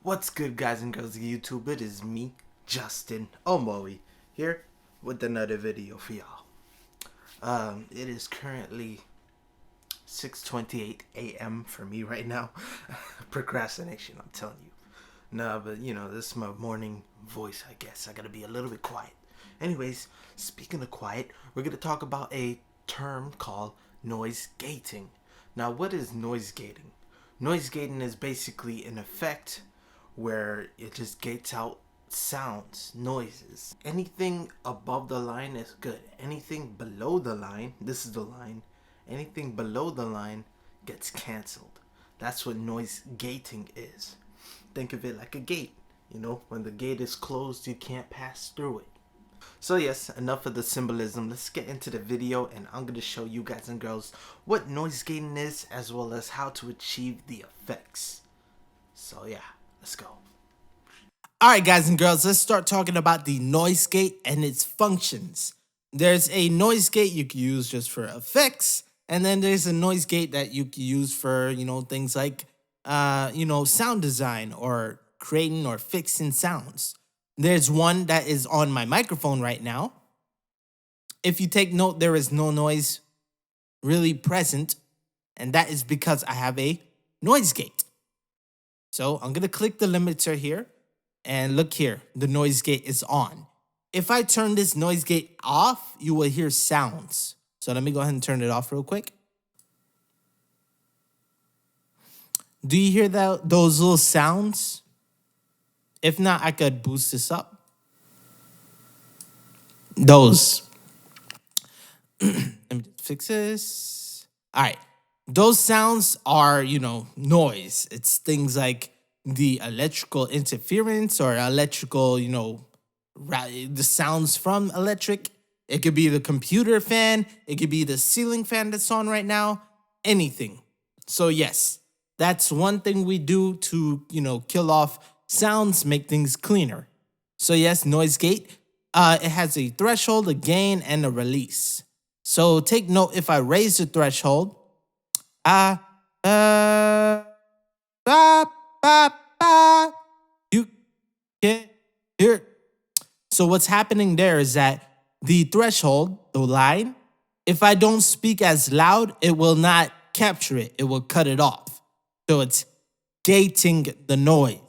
What's good, guys and girls of YouTube? It is me, Justin Omoi, here with another video for y'all. It is currently 6:28 a.m. for me right now. Procrastination, I'm telling you. Nah, but this is my morning voice, I guess. I gotta be a little bit quiet. Anyways, speaking of quiet, we're gonna talk about a term called noise gating. Now, what is noise gating? Noise gating is basically an effect where it just gates out sounds, noises. Anything above the line is good. Anything below the line, this is the line, anything below the line gets canceled. That's what noise gating is. Think of it like a gate. When the gate is closed, you can't pass through it. So yes, enough of the symbolism. Let's get into the video, and I'm going to show you guys and girls what noise gating is, as well as how to achieve the effects. So yeah, let's go. Alright, guys and girls, let's start talking about the noise gate and its functions. There's a noise gate you can use just for effects, and then there's a noise gate that you can use for, things like, sound design or creating or fixing sounds. There's one that is on my microphone right now. If you take note, there is no noise really present, and that is because I have a noise gate. So I'm going to click the limiter here, and look here, the noise gate is on. If I turn this noise gate off, you will hear sounds. So let me go ahead and turn it off real quick. Do you hear those little sounds? If not, I could boost this up. Those. Let me just fix this. All right. Those sounds are, noise. It's things like the electrical interference or electrical, the sounds from electric. It could be the computer fan. It could be the ceiling fan that's on right now. Anything. So yes, that's one thing we do to, kill off sounds, make things cleaner. So yes, noise gate. It has a threshold, a gain, and a release. So take note, if I raise the threshold, you can't hear. So what's happening there is that the threshold, the line, if I don't speak as loud, it will not capture it. It will cut it off. So it's gating the noise.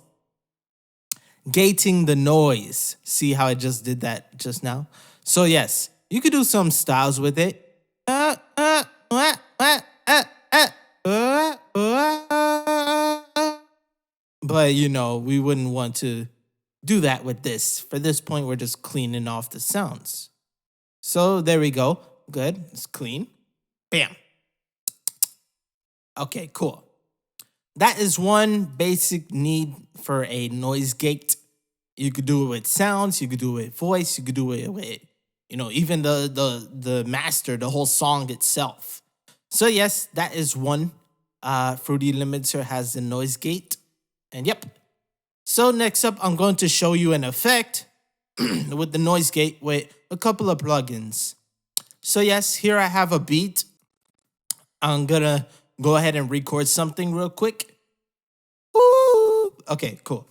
Gating the noise. See how I just did that just now? So yes, you could do some styles with it. But, we wouldn't want to do that with this. For this point, we're just cleaning off the sounds. So there we go. Good. It's clean. Bam. Okay, cool. That is one basic need for a noise gate. You could do it with sounds. You could do it with voice. You could do it with, even the master, the whole song itself. So yes, that is one. Fruity Limiter has the noise gate. And yep. So next up, I'm going to show you an effect with the noise gate with a couple of plugins. So yes, here I have a beat. I'm going to go ahead and record something real quick. Woo! Okay, cool.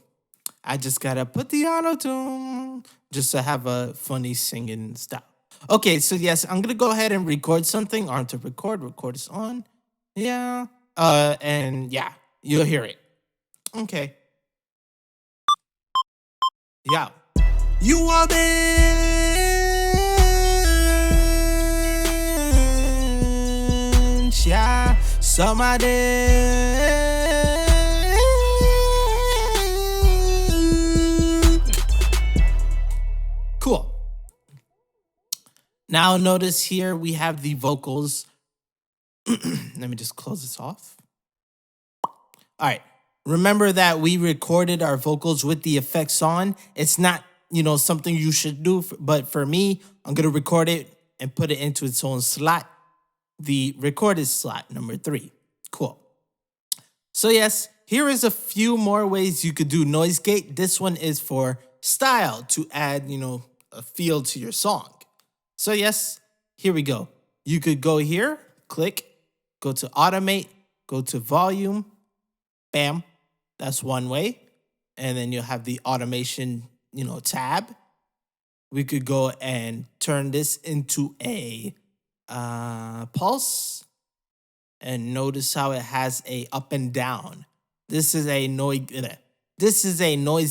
I just got to put the auto-tune just to have a funny singing style. Okay, so yes, I'm going to go ahead and record something. On to record. Record is on. Yeah. And yeah, you'll hear it. Okay. Yeah. You are bench, yeah. Somebody. Cool. Now notice here we have the vocals. Let me just close this off. All right. Remember that we recorded our vocals with the effects on. It's not, something you should do, but for me, I'm going to record it and put it into its own slot. The recorded slot, number 3. Cool. So yes, here is a few more ways you could do noise gate. This one is for style, to add, a feel to your song. So yes, here we go. You could go here, click, go to automate, go to volume, bam. That's one way. and then you'll have the automation, tab. We could go and turn this into a pulse, and notice how it has a up and down. This is a noise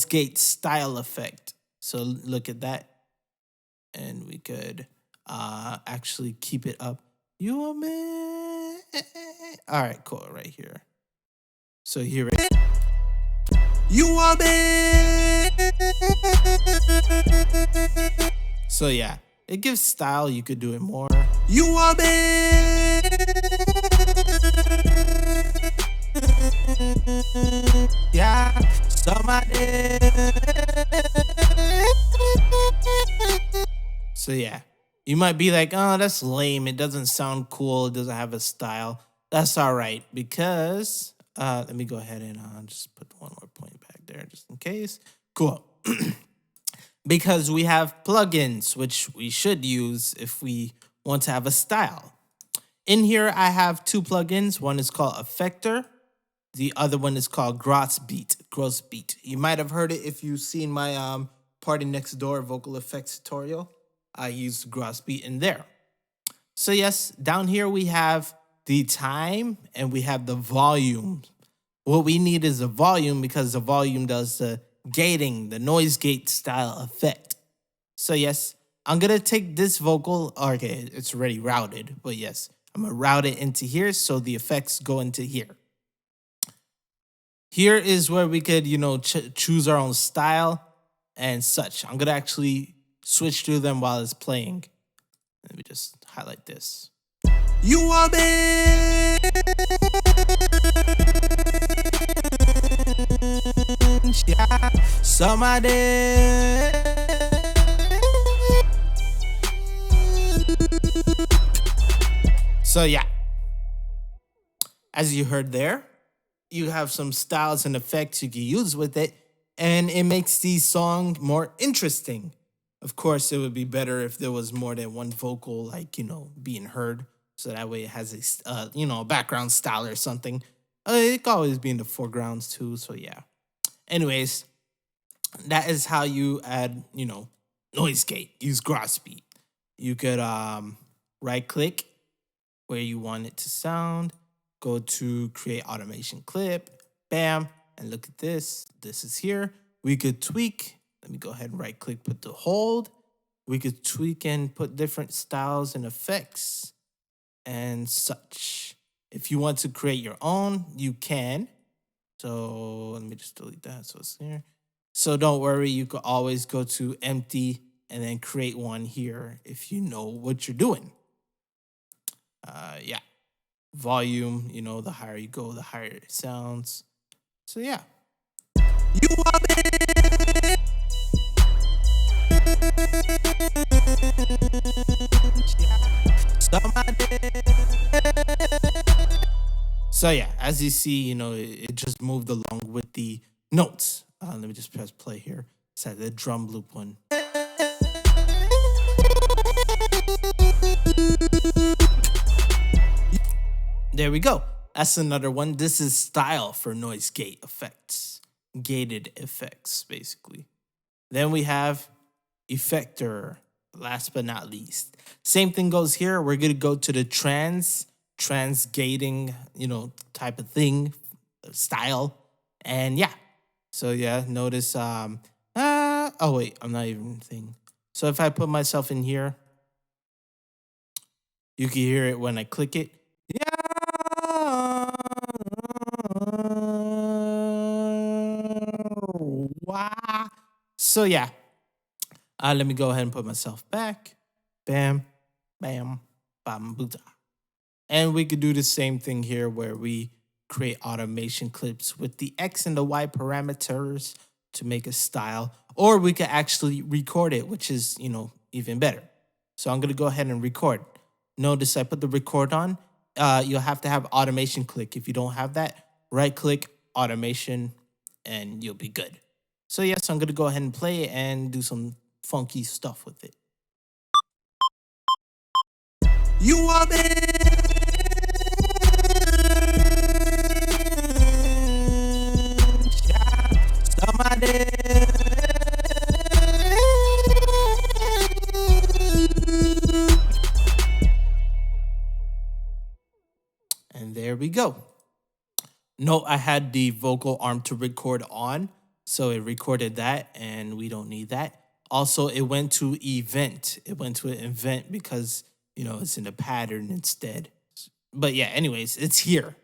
gate style effect. So look at that, and we could actually keep it up. You are me. All right, cool, right here. So here it is. You are me. So yeah, it gives style. You could do it more. You are me. Yeah, somebody. So yeah, you might be like, oh, that's lame. It doesn't sound cool. It doesn't have a style. That's all right, because let me go ahead and just put one more point back there just in case. Cool. Because we have plugins, which we should use if we want to have a style. In here, I have two plugins. One is called Effector. The other one is called Gross Beat. You might have heard it if you've seen my Party Next Door vocal effects tutorial. I used Gross Beat in there. So yes, down here we have the time and we have the volume. What we need is a volume, because the volume does the gating, the noise gate style effect. So yes, I'm gonna take this vocal. Okay, it's already routed, but yes, I'm gonna route it into here so the effects go into here. Here is where we could, choose our own style and such. I'm gonna actually switch through them while it's playing. Let me just highlight this. You are me. Yeah, somebody. So yeah, as you heard there, you have some styles and effects you can use with it, and it makes the song more interesting. Of course, it would be better if there was more than one vocal, like, being heard. So that way it has a background style or something. It can always be in the foregrounds too, so yeah. Anyways, that is how you add, noise gate. Use Gross Beat. You could right click where you want it to sound. Go to create automation clip. Bam. And look at this. This is here. We could tweak. Let me go ahead and right click, put the hold. We could tweak and put different styles and effects and such. If you want to create your own, you can. So let me just delete that so it's here. So don't worry, you could always go to empty and then create one here if you know what you're doing. Yeah. Volume, the higher you go, the higher it sounds. So yeah. You are me. So yeah, as you see, it just moved along with the notes. Let me just press play here. It's at the drum loop one. There we go. That's another one. This is style for noise gate effects. Gated effects, basically. Then we have Effector, last but not least. Same thing goes here. We're going to go to the trans gating, type of thing, style. And yeah. So yeah, notice, oh wait, I'm not even thinking. So if I put myself in here, you can hear it when I click it. Yeah. Wow. So yeah. Let me go ahead and put myself back. Bam, bam, bam, boota. And we could do the same thing here where we create automation clips with the X and the Y parameters to make a style. Or we could actually record it, which is, even better. So I'm going to go ahead and record. Notice I put the record on. You'll have to have automation click. If you don't have that, right click, automation, and you'll be good. So yes, I'm going to go ahead and play it and do some funky stuff with it. You are me. And there we go. Note I had the vocal arm to record on, so it recorded that, and we don't need that. Also, it went to event. It went to an event because, you know, it's in a pattern instead. But yeah, anyways, it's here.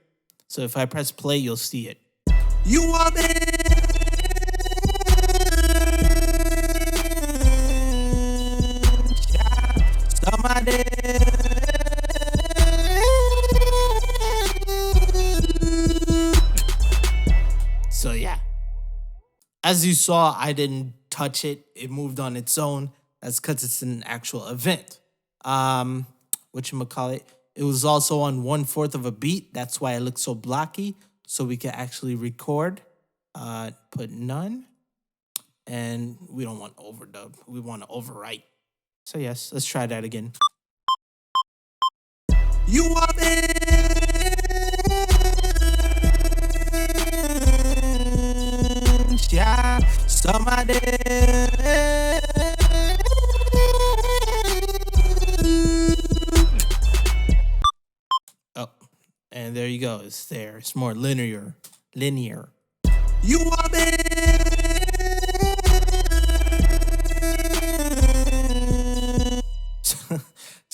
So if I press play, you'll see it. You are somebody. So yeah, as you saw, I didn't touch it. It moved on its own. That's because it's an actual event. Whatchamacallit? It was also on 1/4 of a beat. That's why it looks so blocky. So we can actually record. Put none. And we don't want overdub. We want to overwrite. So yes, let's try that again. You are yeah, somebody. Oh, and there you go. It's there. It's more linear. You are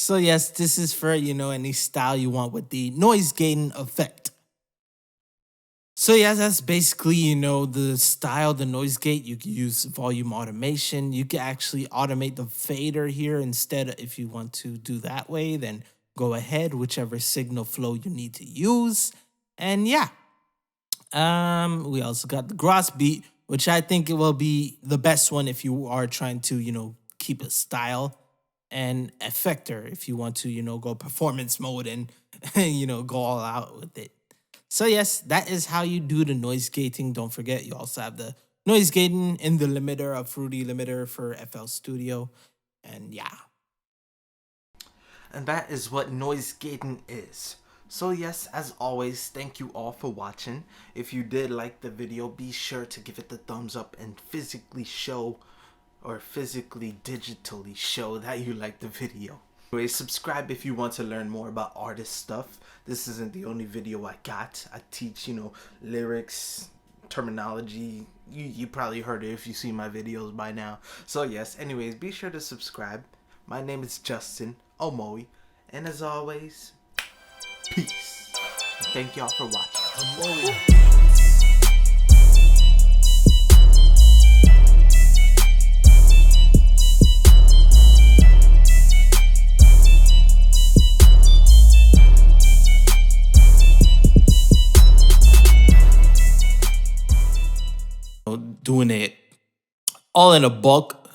So yes, this is for, you know, any style you want with the noise gating effect. So yeah, that's basically, you know, the style, the noise gate. You can use volume automation. You can actually automate the fader here instead. If you want to do that way, then go ahead, whichever signal flow you need to use. And yeah, we also got the gross beat, which I think it will be the best one if you are trying to, you know, keep a style. And effector if you want to, you know, go performance mode and, you know, go all out with it. So yes, that is how you do the noise gating. Don't forget, you also have the noise gating in the limiter, a fruity limiter for FL Studio. And yeah. And that is what noise gating is. So yes, as always, thank you all for watching. If you did like the video, be sure to give it the thumbs up and physically show or physically, digitally show that you like the video. Anyway, subscribe if you want to learn more about artist stuff. This isn't the only video I got. I teach, you know, lyrics, terminology. You probably heard it if you see my videos by now. So yes, anyways, be sure to subscribe. My name is Justin Omoi, and as always, peace. And thank y'all for watching. Omoi. Doing it all in a bulk.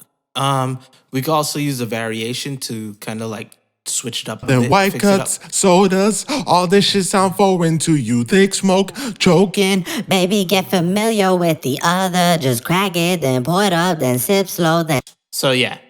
We can also use a variation to kind of like switch it up a then bit, white cuts, sodas, all this shit sound foreign to you. Thick smoke, choking. Baby, get familiar with the other. Just crack it, then pour it up, then sip slow, then. So yeah,